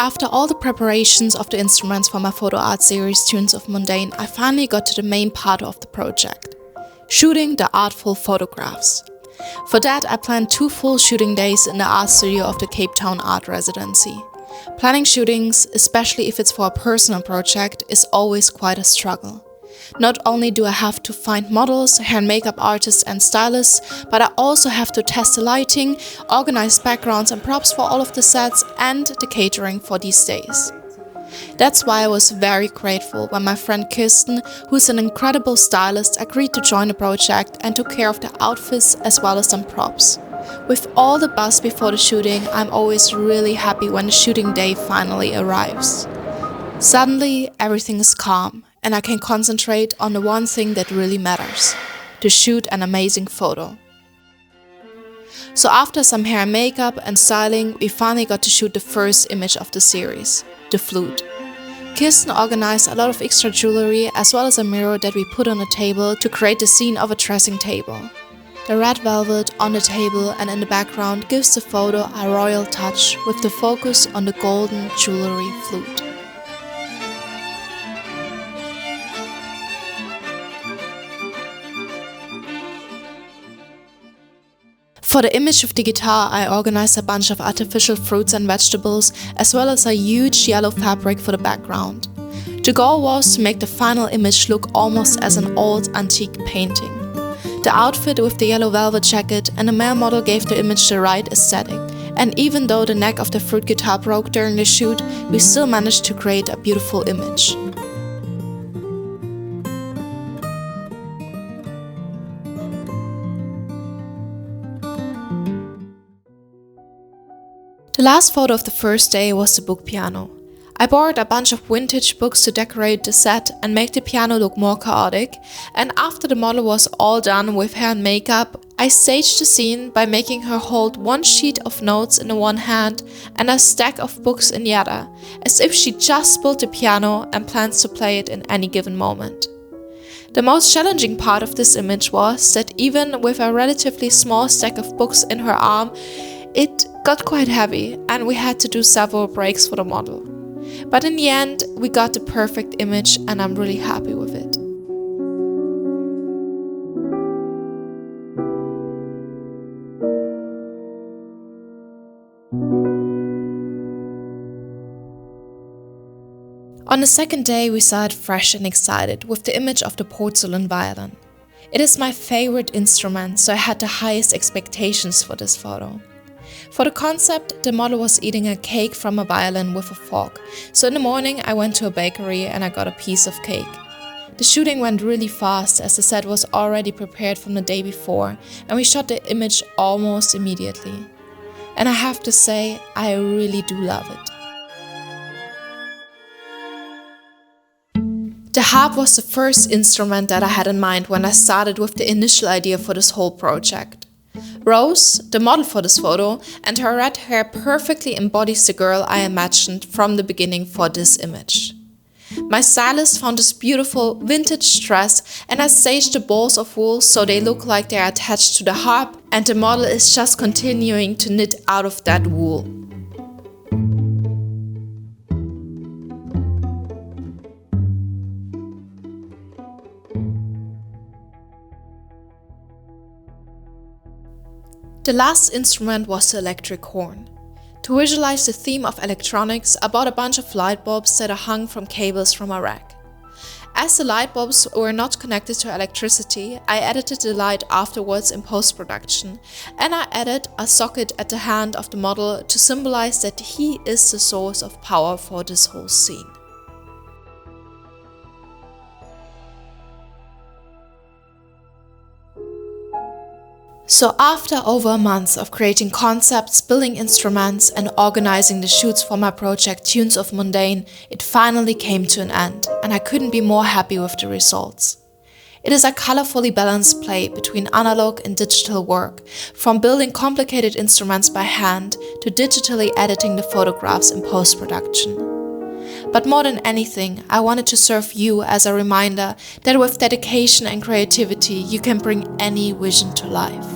After all the preparations of the instruments for my photo art series Tunes of Mundane, I finally got to the main part of the project: shooting the artful photographs. For that, I planned 2 full shooting days in the art studio of the Cape Town art residency. Planning shootings, especially if it's for a personal project, is always quite a struggle. Not only do I have to find models, hair and makeup artists and stylists, but I also have to test the lighting, organize backgrounds and props for all of the sets, and the catering for these days. That's why I was very grateful when my friend Kirsten, who's an incredible stylist, agreed to join the project and took care of the outfits as well as some props. With all the buzz before the shooting, I'm always really happy when the shooting day finally arrives. Suddenly, everything is calm, and I can concentrate on the one thing that really matters: to shoot an amazing photo. So after some hair and makeup and styling, we finally got to shoot the first image of the series, the flute. Kirsten organized a lot of extra jewelry as well as a mirror that we put on a table to create the scene of a dressing table. The red velvet on the table and in the background gives the photo a royal touch with the focus on the golden jewelry flute. For the image of the guitar, I organized a bunch of artificial fruits and vegetables, as well as a huge yellow fabric for the background. The goal was to make the final image look almost as an old antique painting. The outfit with the yellow velvet jacket and the male model gave the image the right aesthetic, and even though the neck of the fruit guitar broke during the shoot, we still managed to create a beautiful image. The last photo of the first day was the book piano. I borrowed a bunch of vintage books to decorate the set and make the piano look more chaotic, and after the model was all done with hair and makeup, I staged the scene by making her hold one sheet of notes in the one hand and a stack of books in the other, as if she just built the piano and plans to play it in any given moment. The most challenging part of this image was that even with a relatively small stack of books in her arm, it got quite heavy and we had to do several breaks for the model. But in the end, we got the perfect image and I'm really happy with it. On the second day, we started fresh and excited with the image of the porcelain violin. It is my favorite instrument, so I had the highest expectations for this photo. For the concept, the model was eating a cake from a violin with a fork, so in the morning I went to a bakery and I got a piece of cake. The shooting went really fast as the set was already prepared from the day before, and we shot the image almost immediately. And I have to say, I really do love it. The harp was the first instrument that I had in mind when I started with the initial idea for this whole project. Rose, the model for this photo, and her red hair perfectly embodies the girl I imagined from the beginning for this image. My stylist found this beautiful vintage dress and I staged the balls of wool so they look like they are attached to the harp and the model is just continuing to knit out of that wool. The last instrument was the electric horn. To visualize the theme of electronics, I bought a bunch of light bulbs that are hung from cables from a rack. As the light bulbs were not connected to electricity, I edited the light afterwards in post-production, and I added a socket at the hand of the model to symbolize that he is the source of power for this whole scene. So after over a month of creating concepts, building instruments and organizing the shoots for my project Tunes of Mundane, it finally came to an end and I couldn't be more happy with the results. It is a colorfully balanced play between analog and digital work, from building complicated instruments by hand to digitally editing the photographs in post-production. But more than anything, I wanted to serve you as a reminder that with dedication and creativity, you can bring any vision to life.